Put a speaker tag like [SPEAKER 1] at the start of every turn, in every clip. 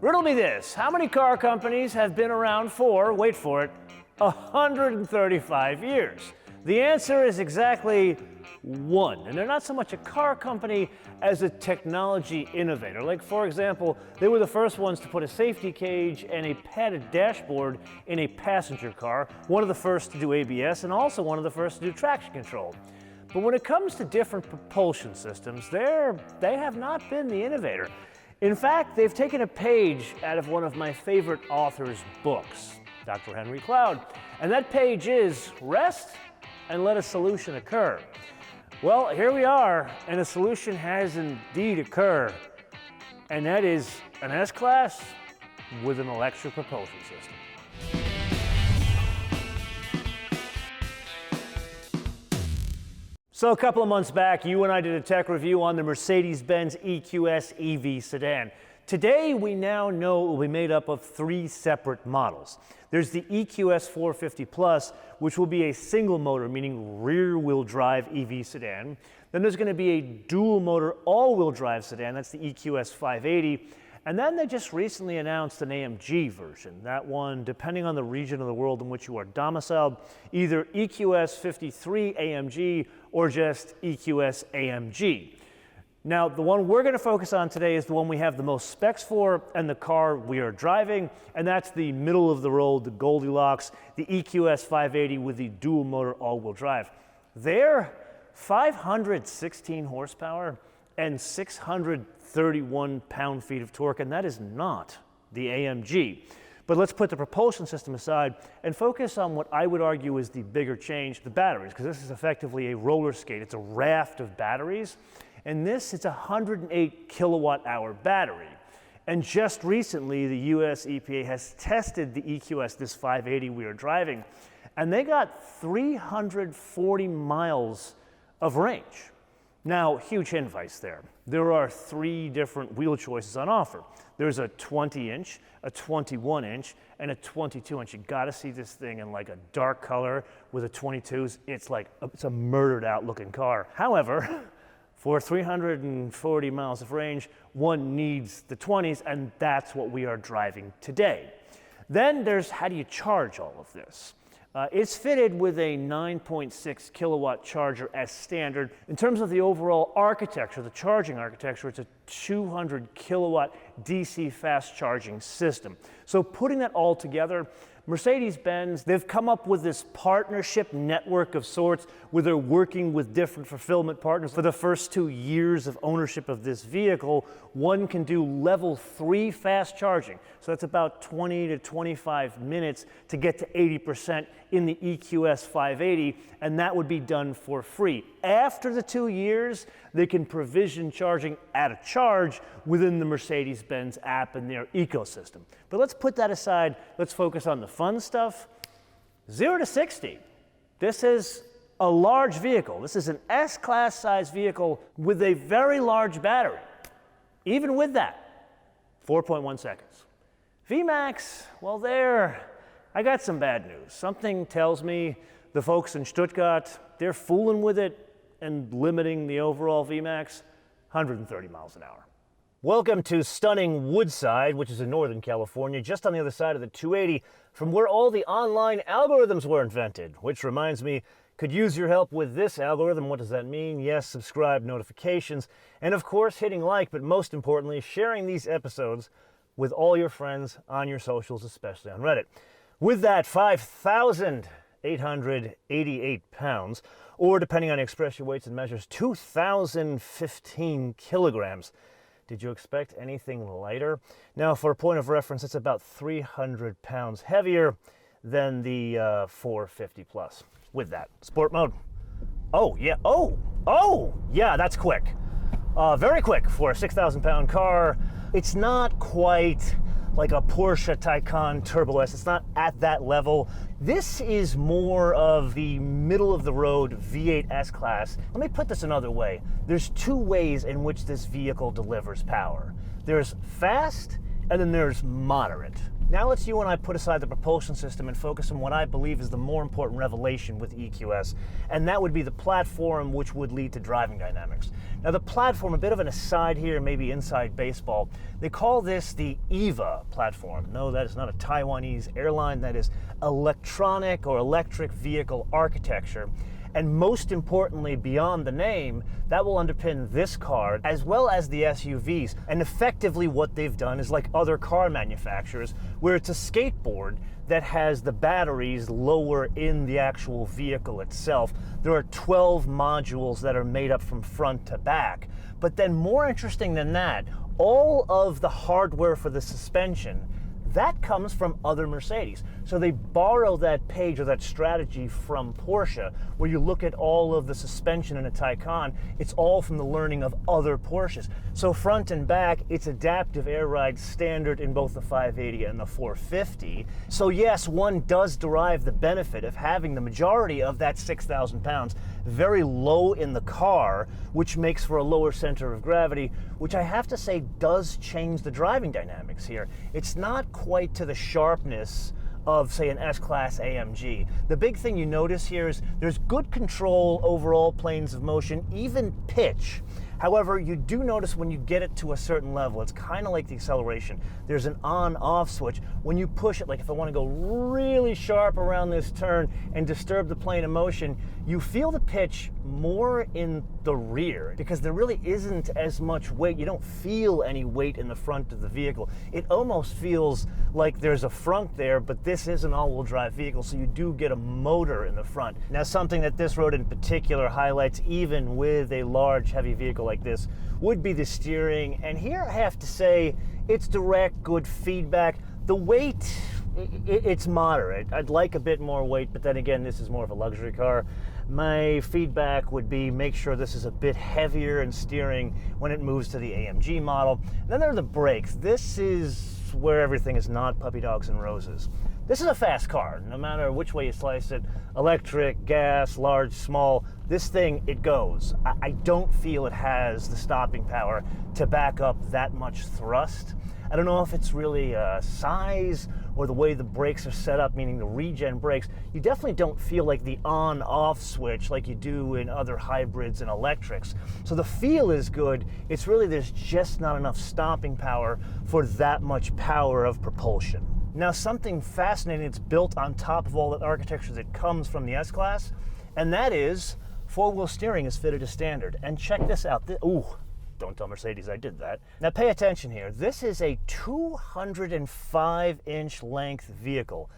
[SPEAKER 1] Riddle me this, how many car companies have been around for, wait for it, 135 years? The answer is exactly one, and they're not so much a car company as a technology innovator. Like, for example, they were the first ones to put a safety cage and a padded dashboard in a passenger car, one of the first to do ABS, and also one of the first to do traction control. But when it comes to different propulsion systems, they have not been the innovator. In fact, they've taken a page out of one of my favorite authors' books, Dr. Henry Cloud, and that page is rest and let a solution occur. Well, here we are, and a solution has indeed occurred, and that is an S Class with an electric propulsion system. So a couple of months back, you and I did a tech review on the Mercedes Benz EQS EV sedan. Today, we now know it will be made up of three separate models. There's the EQS580 Plus, which will be a single motor, meaning rear-wheel drive EV sedan. Then there's going to be a dual motor all-wheel drive sedan, that's the EQS580. And then they just recently announced an AMG version. That one, depending on the region of the world in which you are domiciled, either EQS53 AMG or just EQS AMG. Now, the one we're going to focus on today is the one we have the most specs for and the car we are driving, and that's the middle of the road, the Goldilocks, the EQS580 with the dual motor all-wheel drive. They're 516 horsepower and 631 pound-feet of torque, and that is not the AMG. But let's put the propulsion system aside and focus on what I would argue is the bigger change, the batteries, because this is effectively a roller skate. It's a raft of batteries, and this is a 108 kilowatt-hour battery. And just recently, the US EPA has tested the EQS, this 580 we are driving, and they got 340 miles of range. Now, huge advice there. There are three different wheel choices on offer. There's a 20-inch, a 21-inch, and a 22-inch. You gotta see this thing in like a dark color with a 22s. It's a murdered out looking car. However, for 340 miles of range, one needs the 20s, and that's what we are driving today. Then there's how do you charge all of this? It's fitted with a 9.6 kilowatt charger as standard. In terms of the overall architecture, the charging architecture, it's a 200 kilowatt DC fast charging system. So putting that all together, Mercedes-Benz, they've come up with this partnership network of sorts where they're working with different fulfillment partners. For the first 2 years of ownership of this vehicle, one can do level 3 fast charging. So that's about 20 to 25 minutes to get to 80% in the EQS 580, and that would be done for free. After the 2 years, they can provision charging at a charge within the Mercedes-Benz app and their ecosystem. But let's put that aside. Let's focus on the fun stuff. 0 to 60. This is a large vehicle. This is an S-Class size vehicle with a very large battery. Even with that, 4.1 seconds. VMAX, well, I got some bad news. Something tells me the folks in Stuttgart, they're fooling with it and limiting the overall VMAX 130 miles an hour. Welcome to stunning Woodside, which is in Northern California, just on the other side of the 280, from where all the online algorithms were invented. Which reminds me, could use your help with this algorithm. What does that mean? Yes, subscribe, notifications, and of course hitting like, but most importantly, sharing these episodes with all your friends on your socials, especially on Reddit. With that, 5,888 pounds, or depending on express your weights and measures, 2,015 kilograms. Did you expect anything lighter? Now, for a point of reference, it's about 300 pounds heavier than the 450 Plus. With that, sport mode. Oh, yeah, yeah, that's quick. Very quick for a 6,000 pound car. It's not quite like a Porsche Taycan Turbo S. It's not at that level. This is more of the middle of the road V8 S Class. Let me put this another way. There's two ways in which this vehicle delivers power. There's fast and then there's moderate. Now let's you and I put aside the propulsion system and focus on what I believe is the more important revelation with EQS, and that would be the platform, which would lead to driving dynamics. Now the platform, a bit of an aside here, maybe inside baseball, they call this the EVA platform. No, that is not a Taiwanese airline, that is electronic or electric vehicle architecture. And most importantly, beyond the name, that will underpin this car as well as the SUVs. And effectively what they've done is like other car manufacturers, where it's a skateboard that has the batteries lower in the actual vehicle itself. There are 12 modules that are made up from front to back. But then more interesting than that, all of the hardware for the suspension, that comes from other Mercedes. So they borrow that page or that strategy from Porsche, where you look at all of the suspension in a Taycan, it's all from the learning of other Porsches. So front and back, it's adaptive air ride standard in both the 580 and the 450. So yes, one does derive the benefit of having the majority of that 6,000 pounds very low in the car, which makes for a lower center of gravity, which I have to say does change the driving dynamics here. It's not quite to the sharpness of, say, an S Class AMG. The big thing you notice here is there's good control over all planes of motion, even pitch. However, you do notice when you get it to a certain level, it's kind of like the acceleration. There's an on-off switch. When you push it, like if I want to go really sharp around this turn and disturb the plane of motion, you feel the pitch more in the rear because there really isn't as much weight. You don't feel any weight in the front of the vehicle. It almost feels like there's a frunk there, but this is an all-wheel drive vehicle, so you do get a motor in the front. Now, something that this road in particular highlights, even with a large, heavy vehicle like this, would be the steering. And here I have to say, it's direct, good feedback. The weight, it's moderate. I'd like a bit more weight, but then again, this is more of a luxury car. My feedback would be make sure this is a bit heavier in steering when it moves to the AMG model. And then there are the brakes. This is where everything is not puppy dogs and roses. This is a fast car, no matter which way you slice it, electric, gas, large, small, this thing, it goes. I don't feel it has the stopping power to back up that much thrust. I don't know if it's really size or the way the brakes are set up, meaning the regen brakes. You definitely don't feel like the on-off switch like you do in other hybrids and electrics. So the feel is good. It's really, there's just not enough stopping power for that much power of propulsion. Now, something fascinating that's built on top of all that architecture that comes from the S Class, and that is four-wheel steering is fitted as standard. And check this out. Ooh. Don't tell Mercedes I did that. Now pay attention here. This is a 205-inch length vehicle.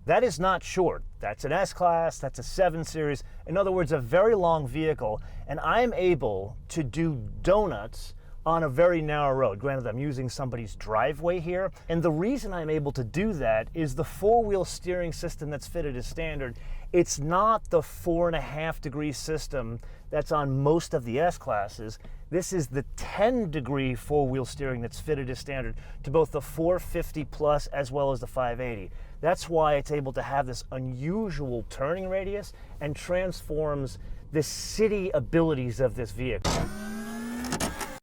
[SPEAKER 1] That is not short. That's an S Class, that's a 7 Series. In other words, a very long vehicle. And I'm able to do donuts on a very narrow road. Granted, I'm using somebody's driveway here. And the reason I'm able to do that is the four-wheel steering system that's fitted as standard. It's not the 4.5-degree system that's on most of the S Classes. This is the 10-degree four-wheel steering that's fitted as standard to both the 450 Plus as well as the 580. That's why it's able to have this unusual turning radius and transforms the city abilities of this vehicle.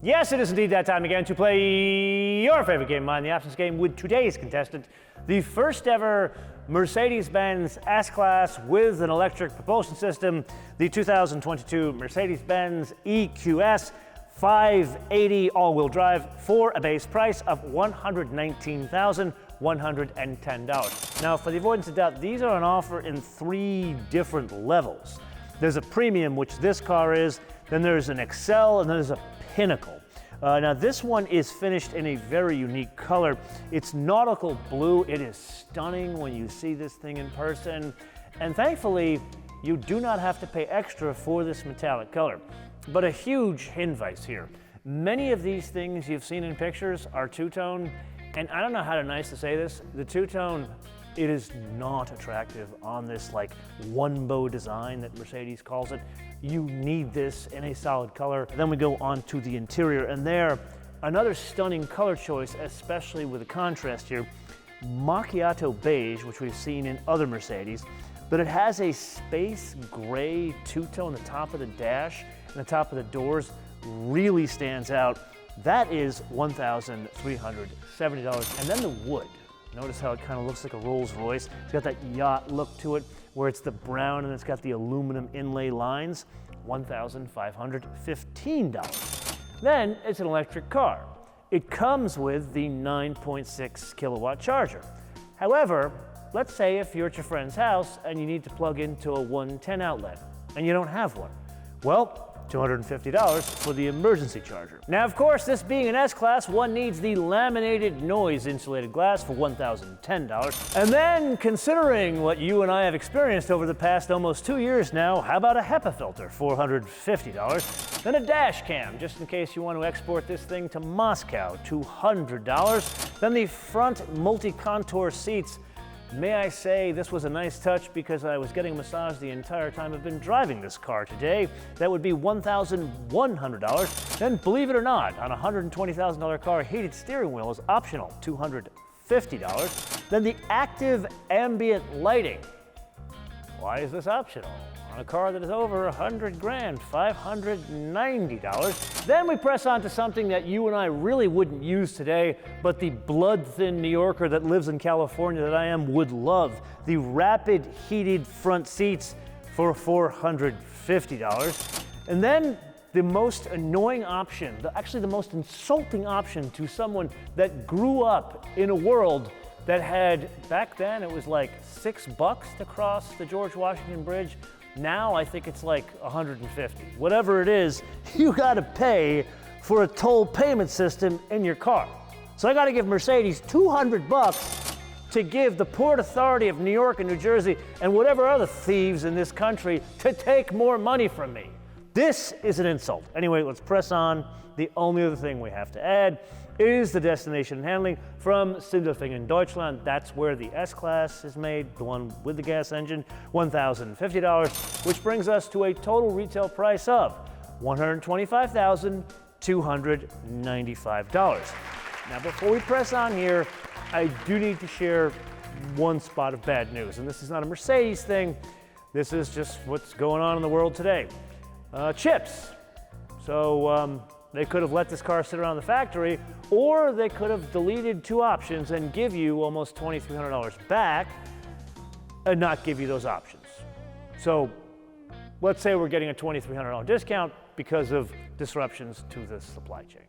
[SPEAKER 1] Yes, it is indeed that time again to play your favorite game, Mind the Absence game, with today's contestant, the first ever Mercedes Benz S Class with an electric propulsion system, the 2022 Mercedes Benz EQS580 all-wheel drive for a base price of $119,110. Now, for the avoidance of doubt, these are on offer in 3 different levels. There's a premium, which this car is, then there's an Excel, and then there's a Pinnacle. Now this one is finished in a very unique color. It's nautical blue. It is stunning when you see this thing in person. And thankfully, you do not have to pay extra for this metallic color. But a huge advice here. Many of these things you've seen in pictures are two-tone, and I don't know how to nice to say this, the two-tone, it is not attractive on this like one-bow design that Mercedes calls it. You need this in a solid color. Then we go on to the interior, and there, another stunning color choice, especially with the contrast here, macchiato beige, which we've seen in other Mercedes, but it has a space gray two-tone. The top of the dash and the top of the doors really stands out. That is $1,370. And then the wood. Notice how it kind of looks like a Rolls Royce. It's got that yacht look to it, where it's the brown and it's got the aluminum inlay lines. $1,515. Then it's an electric car. It comes with the 9.6 kilowatt charger. However, let's say if you're at your friend's house and you need to plug into a 110 outlet and you don't have one. Well, $250 for the emergency charger. Now, of course, this being an S Class, one needs the laminated noise insulated glass for $1,010. And then, considering what you and I have experienced over the past almost 2 years now, how about a HEPA filter, $450? Then a dash cam, just in case you want to export this thing to Moscow, $200. Then the front multi-contour seats. May I say this was a nice touch because I was getting a massage the entire time I've been driving this car today. That would be $1,100. Then, believe it or not, on a $120,000 car, heated steering wheel is optional, $250. Then the active ambient lighting. Why is this optional? On a car that is over $100 grand, $590. Then we press on to something that you and I really wouldn't use today, but the blood-thin New Yorker that lives in California that I am would love. The rapid heated front seats for $450. And then the most annoying option, actually the most insulting option to someone that grew up in a world that had, back then it was like $6 to cross the George Washington Bridge. Now I think it's like $150. Whatever it is, you gotta pay for a toll payment system in your car. So I gotta give Mercedes $200 to give the Port Authority of New York and New Jersey and whatever other thieves in this country to take more money from me. This is an insult. Anyway, let's press on. The only other thing we have to add is the destination and handling from Sindelfingen, Deutschland. That's where the S Class is made, the one with the gas engine, $1,050, which brings us to a total retail price of $125,295. Now, before we press on here, I do need to share one spot of bad news, and this is not a Mercedes thing. This is just what's going on in the world today. Chips. So, they could have let this car sit around the factory, or they could have deleted two options and give you almost $2,300 back and not give you those options. So let's say we're getting a $2,300 discount because of disruptions to the supply chain.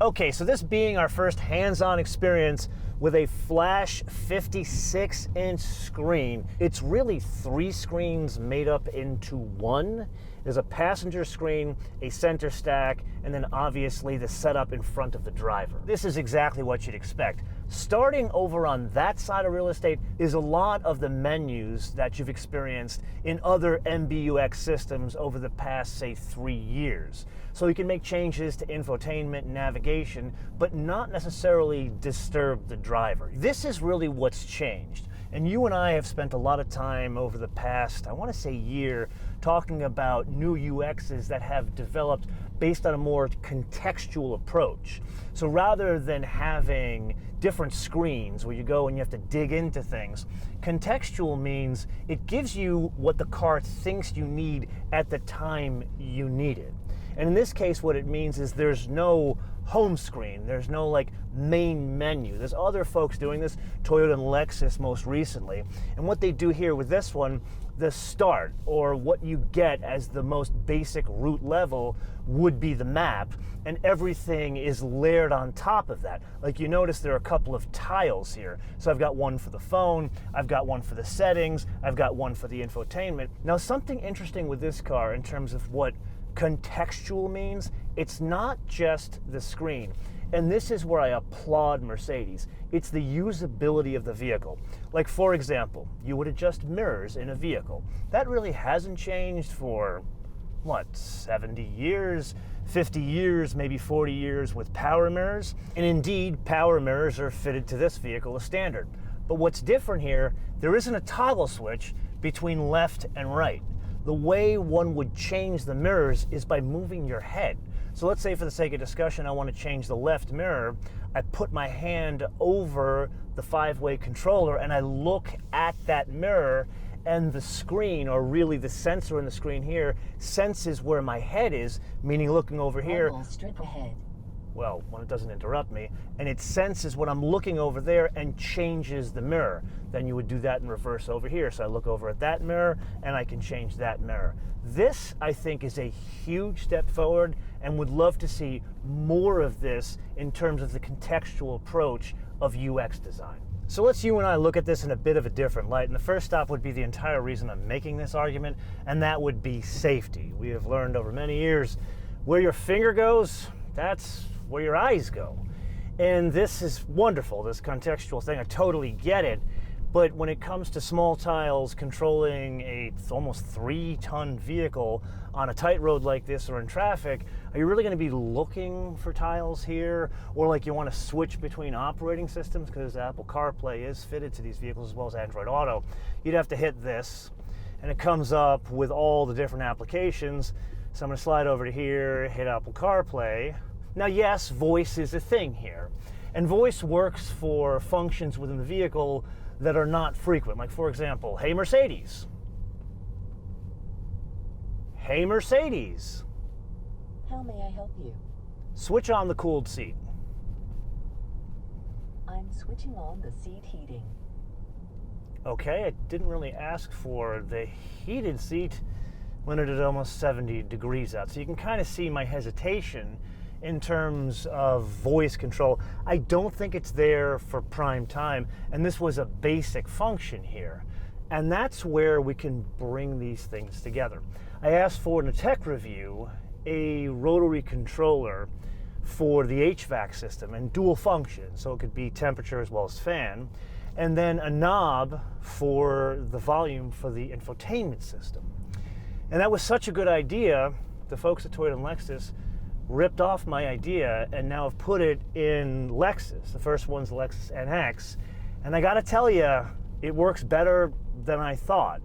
[SPEAKER 1] Okay, so this being our first hands-on experience with a flash 56-inch screen, it's really 3 screens made up into one. There's a passenger screen, a center stack, and then obviously the setup in front of the driver. This is exactly what you'd expect. Starting over on that side of real estate is a lot of the menus that you've experienced in other MBUX systems over the past, say, 3 years. So you can make changes to infotainment and navigation, but not necessarily disturb the driver. This is really what's changed. And you and I have spent a lot of time over the past, I want to say year, talking about new UXs that have developed based on a more contextual approach. So rather than having different screens where you go and you have to dig into things, contextual means it gives you what the car thinks you need at the time you need it. And in this case, what it means is there's no home screen, there's no like main menu. There's other folks doing this, Toyota and Lexus most recently. And what they do here with this one, the start, or what you get as the most basic route level, would be the map, and everything is layered on top of that. Like you notice there are a couple of tiles here. So I've got one for the phone, I've got one for the settings, I've got one for the infotainment. Now, something interesting with this car in terms of what contextual means, it's not just the screen. And this is where I applaud Mercedes. It's the usability of the vehicle. Like, for example, you would adjust mirrors in a vehicle. That really hasn't changed for, what, 70 years, 50 years, maybe 40 years with power mirrors. And indeed, power mirrors are fitted to this vehicle as standard. But what's different here, there isn't a toggle switch between left and right. The way one would change the mirrors is by moving your head. So let's say for the sake of discussion, I want to change the left mirror. I put my hand over the 5-way controller and I look at that mirror, and the screen, or really the sensor in the screen here, senses where my head is, meaning looking over here.
[SPEAKER 2] Strip ahead.
[SPEAKER 1] well, when it doesn't interrupt me, and it senses when I'm looking over there and changes the mirror. Then you would do that in reverse over here. So I look over at that mirror and I can change that mirror. This, I think, is a huge step forward and would love to see more of this in terms of the contextual approach of UX design. So let's you and I look at this in a bit of a different light. And the first stop would be the entire reason I'm making this argument, and that would be safety. We have learned over many years where your finger goes, that's where your eyes go. And this is wonderful, this contextual thing. I totally get it. But when it comes to small tiles controlling a almost 3-ton vehicle on a tight road like this or in traffic, are you really going to be looking for tiles here? Or like you want to switch between operating systems, because Apple CarPlay is fitted to these vehicles as well as Android Auto. You'd have to hit this and it comes up with all the different applications. So I'm going to slide over to here, hit Apple CarPlay. Now yes, voice is a thing here. And voice works for functions within the vehicle that are not frequent. Like for example, hey Mercedes. Hey Mercedes.
[SPEAKER 2] How may I help you?
[SPEAKER 1] Switch on the cooled seat.
[SPEAKER 2] I'm switching on the seat heating.
[SPEAKER 1] Okay, I didn't really ask for the heated seat when it is almost 70 degrees out. So you can kind of see my hesitation in terms of voice control. I don't think it's there for prime time, and this was a basic function here. And that's where we can bring these things together. I asked for in a tech review a rotary controller for the HVAC system and dual function, so it could be temperature as well as fan, and then a knob for the volume for the infotainment system. And that was such a good idea, the folks at Toyota and Lexus ripped off my idea and now have put it in Lexus. The first one's the Lexus NX. And I gotta tell you, it works better than I thought.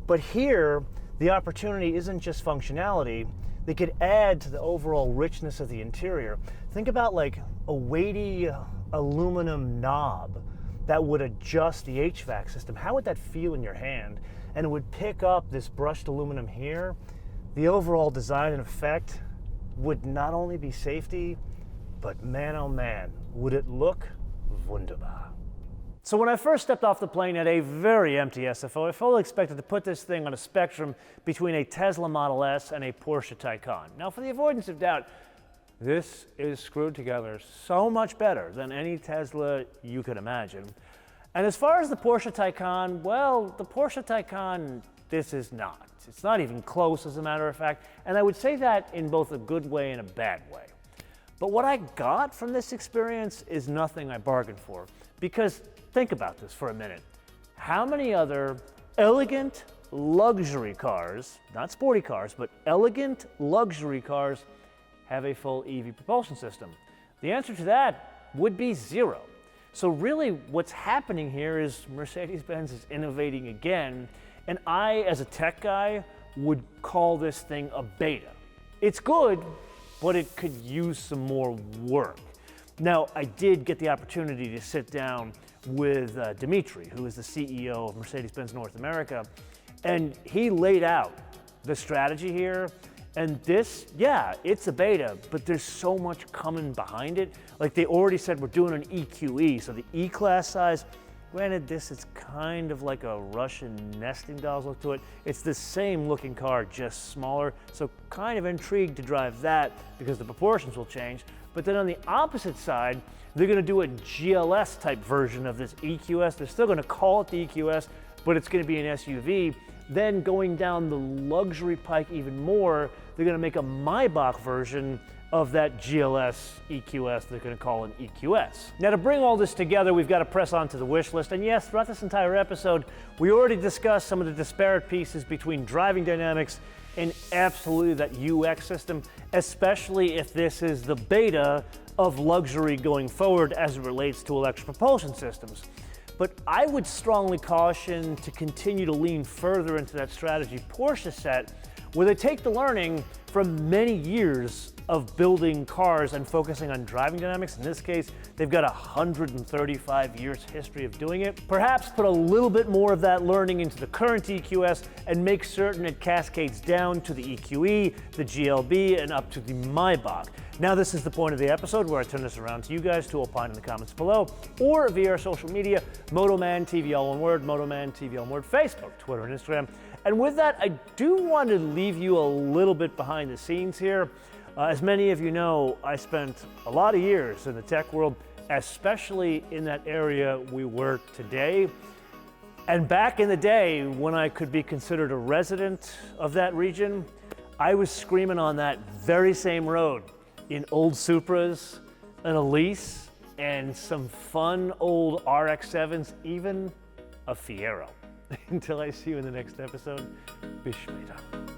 [SPEAKER 1] But here, the opportunity isn't just functionality. They could add to the overall richness of the interior. Think about like a weighty aluminum knob that would adjust the HVAC system. How would that feel in your hand? And it would pick up this brushed aluminum here. The overall design and effect would not only be safety, but man oh man, would it look wunderbar. So when I first stepped off the plane at a very empty SFO, I fully expected to put this thing on a spectrum between a Tesla Model S and a Porsche Taycan. Now for the avoidance of doubt, this is screwed together so much better than any Tesla you could imagine. And as far as the Porsche Taycan, well, the Porsche Taycan, this is not. It's not even close, as a matter of fact, and I would say that in both a good way and a bad way. But what I got from this experience is nothing I bargained for, because think about this for a minute. How many other elegant luxury cars, not sporty cars, but elegant luxury cars have a full EV propulsion system? The answer to that would be zero. So really what's happening here is Mercedes-Benz is innovating again. And I, as a tech guy, would call this thing a beta. It's good, but it could use some more work. Now, I did get the opportunity to sit down with Dimitri, who is the CEO of Mercedes-Benz North America, and he laid out the strategy here. And this, yeah, it's a beta, but there's so much coming behind it. Like they already said, we're doing an EQE, so the E-Class size. Granted, this is kind of like a Russian nesting dolls look to it. It's the same looking car, just smaller. So kind of intrigued to drive that because the proportions will change. But then on the opposite side, they're gonna do a GLS type version of this EQS. They're still gonna call it the EQS, but it's gonna be an SUV. Then going down the luxury pike even more, they're gonna make a Maybach version of that GLS EQS they're going to call an EQS. Now to bring all this together, we've got to press on to the wish list. And yes, throughout this entire episode, we already discussed some of the disparate pieces between driving dynamics and absolutely that UX system, especially if this is the beta of luxury going forward as it relates to electric propulsion systems. But I would strongly caution to continue to lean further into that strategy Porsche set, where they take the learning from many years of building cars and focusing on driving dynamics. In this case, they've got 135 years history of doing it. Perhaps put a little bit more of that learning into the current EQS and make certain it cascades down to the EQE, the GLB, and up to the Maybach. Now this is the point of the episode where I turn this around to you guys to opine in the comments below or via our social media, MotoManTV, all one word, MotoManTV, all one word, Facebook, Twitter, and Instagram. And with that, I do want to leave you a little bit behind the scenes here. As many of you know, I spent a lot of years in the tech world, especially in that area we work today. And back in the day, when I could be considered a resident of that region, I was screaming on that very same road in old Supras, an Elise, and some fun old RX-7s, even a Fiero. Until I see you in the next episode, bis später.